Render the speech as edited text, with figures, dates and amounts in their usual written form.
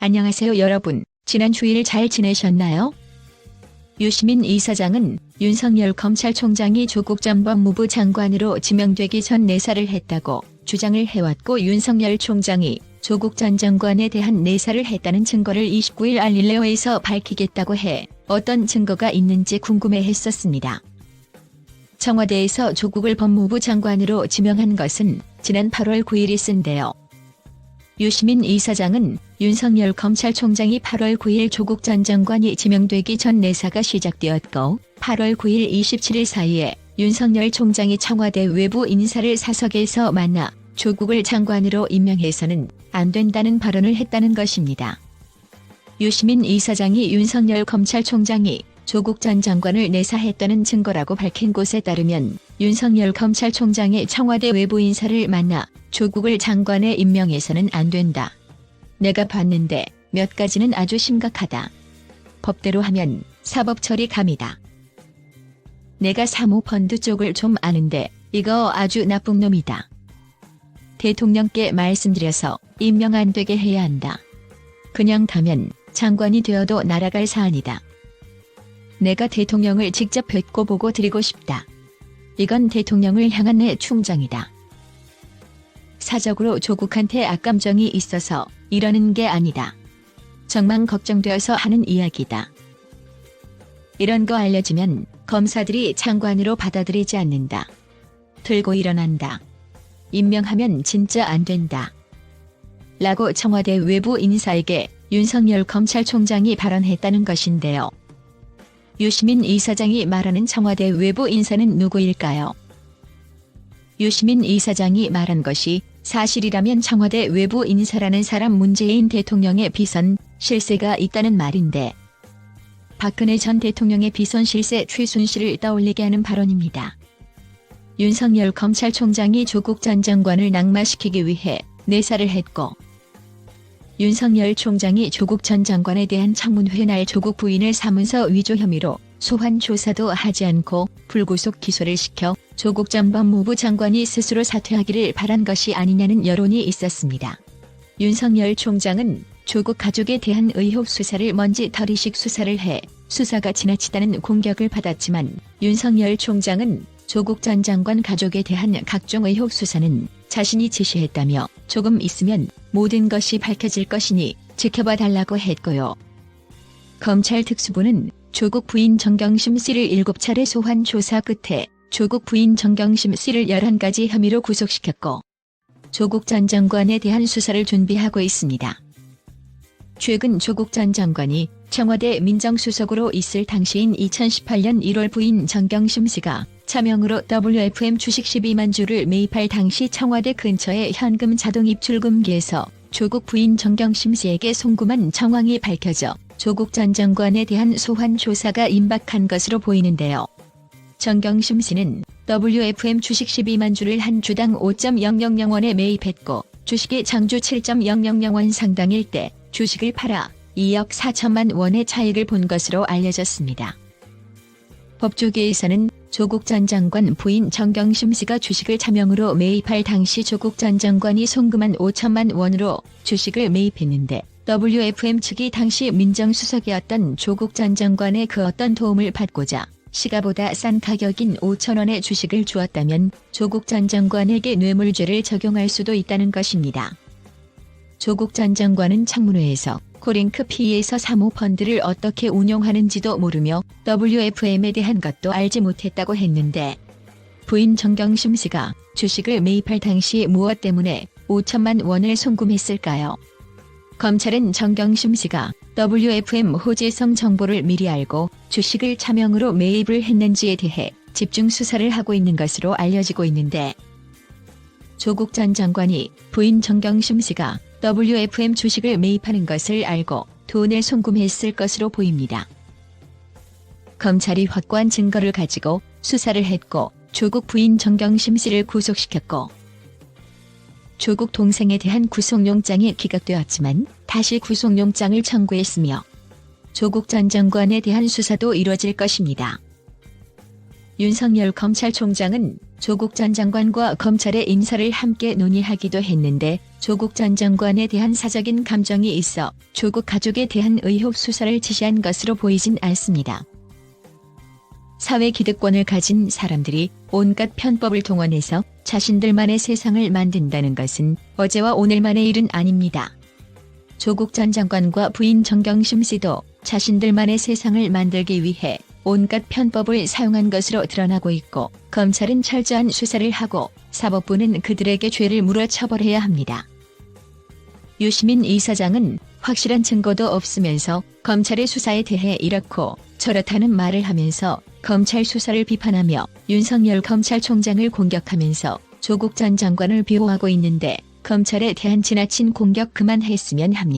안녕하세요 여러분. 지난 주일 잘 지내셨나요? 유시민 이사장은 윤석열 검찰총장이 조국 전 법무부 장관으로 지명되기 전 내사를 했다고 주장을 해왔고, 윤석열 총장이 조국 전 장관에 대한 내사를 했다는 증거를 29일 알릴레오에서 밝히겠다고 해 어떤 증거가 있는지 궁금해했었습니다. 청와대에서 조국을 법무부 장관으로 지명한 것은 지난 8월 9일 있은데요. 유시민 이사장은 윤석열 검찰총장이 8월 9일 조국 전 장관이 지명되기 전 내사가 시작되었고, 8월 9일 27일 사이에 윤석열 총장이 청와대 외부 인사를 사석에서 만나 조국을 장관으로 임명해서는 안 된다는 발언을 했다는 것입니다. 유시민 이사장이 윤석열 검찰총장이 조국 전 장관을 내사했다는 증거라고 밝힌 곳에 따르면, 윤석열 검찰총장의 청와대 외부 인사를 만나 조국을 장관에 임명해서는 안 된다. 내가 봤는데 몇 가지는 아주 심각하다. 법대로 하면 사법처리 감이다. 내가 사모펀드 쪽을 좀 아는데 이거 아주 나쁜 놈이다. 대통령께 말씀드려서 임명 안 되게 해야 한다. 그냥 가면 장관이 되어도 날아갈 사안이다. 내가 대통령을 직접 뵙고 보고 드리고 싶다. 이건 대통령을 향한 내 충정이다. 사적으로 조국한테 악감정이 있어서 이러는 게 아니다. 정말 걱정되어서 하는 이야기다. 이런 거 알려지면 검사들이 장관으로 받아들이지 않는다. 들고 일어난다. 임명하면 진짜 안 된다. 라고 청와대 외부 인사에게 윤석열 검찰총장이 발언했다는 것인데요. 유시민 이사장이 말하는 청와대 외부 인사는 누구일까요? 유시민 이사장이 말한 것이 사실이라면 청와대 외부 인사라는 사람 문재인 대통령의 비선 실세가 있다는 말인데, 박근혜 전 대통령의 비선 실세 최순실을 떠올리게 하는 발언입니다. 윤석열 검찰총장이 조국 전 장관을 낙마시키기 위해 내사를 했고, 윤석열 총장이 조국 전 장관에 대한 청문회 날 조국 부인을 사문서 위조 혐의로 소환 조사도 하지 않고 불구속 기소를 시켜 조국 전 법무부 장관이 스스로 사퇴하기를 바란 것이 아니냐는 여론이 있었습니다. 윤석열 총장은 조국 가족에 대한 의혹 수사를 먼지털이식 수사를 해 수사가 지나치다는 공격을 받았지만, 윤석열 총장은 조국 전 장관 가족에 대한 각종 의혹 수사는 자신이 지시했다며 조금 있으면 모든 것이 밝혀질 것이니 지켜봐 달라고 했고요. 검찰 특수부는 조국 부인 정경심 씨를 7차례 소환 조사 끝에 조국 부인 정경심 씨를 11가지 혐의로 구속시켰고, 조국 전 장관에 대한 수사를 준비하고 있습니다. 최근 조국 전 장관이 청와대 민정수석으로 있을 당시인 2018년 1월 부인 정경심 씨가 차명으로 WFM 주식 12만 주를 매입할 당시 청와대 근처의 현금 자동 입출금기에서 조국 부인 정경심 씨에게 송금한 정황이 밝혀져 조국 전 장관에 대한 소환 조사가 임박한 것으로 보이는데요. 정경심 씨는 WFM 주식 12만 주를 한 주당 5.000원에 매입했고, 주식의 장주 7.000원 상당일 때 주식을 팔아 2억 4천만 원의 차익을 본 것으로 알려졌습니다. 법조계에서는 조국 전 장관 부인 정경심 씨가 주식을 차명으로 매입할 당시 조국 전 장관이 송금한 5천만 원으로 주식을 매입했는데, WFM 측이 당시 민정수석이었던 조국 전 장관의 그 어떤 도움을 받고자 시가보다 싼 가격인 5천원의 주식을 주었다면 조국 전 장관에게 뇌물죄를 적용할 수도 있다는 것입니다. 조국 전 장관은 청문회에서 코링크 P에서 사모펀드를 어떻게 운용하는지도 모르며 WFM에 대한 것도 알지 못했다고 했는데, 부인 정경심 씨가 주식을 매입할 당시 무엇 때문에 5천만 원을 송금했을까요? 검찰은 정경심 씨가 WFM 호재성 정보를 미리 알고 주식을 차명으로 매입을 했는지에 대해 집중 수사를 하고 있는 것으로 알려지고 있는데, 조국 전 장관이 부인 정경심 씨가 WFM 주식을 매입하는 것을 알고 돈을 송금했을 것으로 보입니다. 검찰이 확보한 증거를 가지고 수사를 했고, 조국 부인 정경심 씨를 구속시켰고, 조국 동생에 대한 구속영장이 기각되었지만 다시 구속영장을 청구했으며, 조국 전 장관에 대한 수사도 이뤄질 것입니다. 윤석열 검찰총장은 조국 전 장관과 검찰의 인사를 함께 논의하기도 했는데, 조국 전 장관에 대한 사적인 감정이 있어 조국 가족에 대한 의혹 수사를 지시한 것으로 보이진 않습니다. 사회 기득권을 가진 사람들이 온갖 편법을 동원해서 자신들만의 세상을 만든다는 것은 어제와 오늘만의 일은 아닙니다. 조국 전 장관과 부인 정경심 씨도 자신들만의 세상을 만들기 위해 온갖 편법을 사용한 것으로 드러나고 있고, 검찰은 철저한 수사를 하고 사법부는 그들에게 죄를 물어 처벌해야 합니다. 유시민 이사장은 확실한 증거도 없으면서 검찰의 수사에 대해 이렇고 저렇다는 말을 하면서 검찰 수사를 비판하며 윤석열 검찰총장을 공격하면서 조국 전 장관을 비호하고 있는데, 검찰에 대한 지나친 공격 그만했으면 합니다.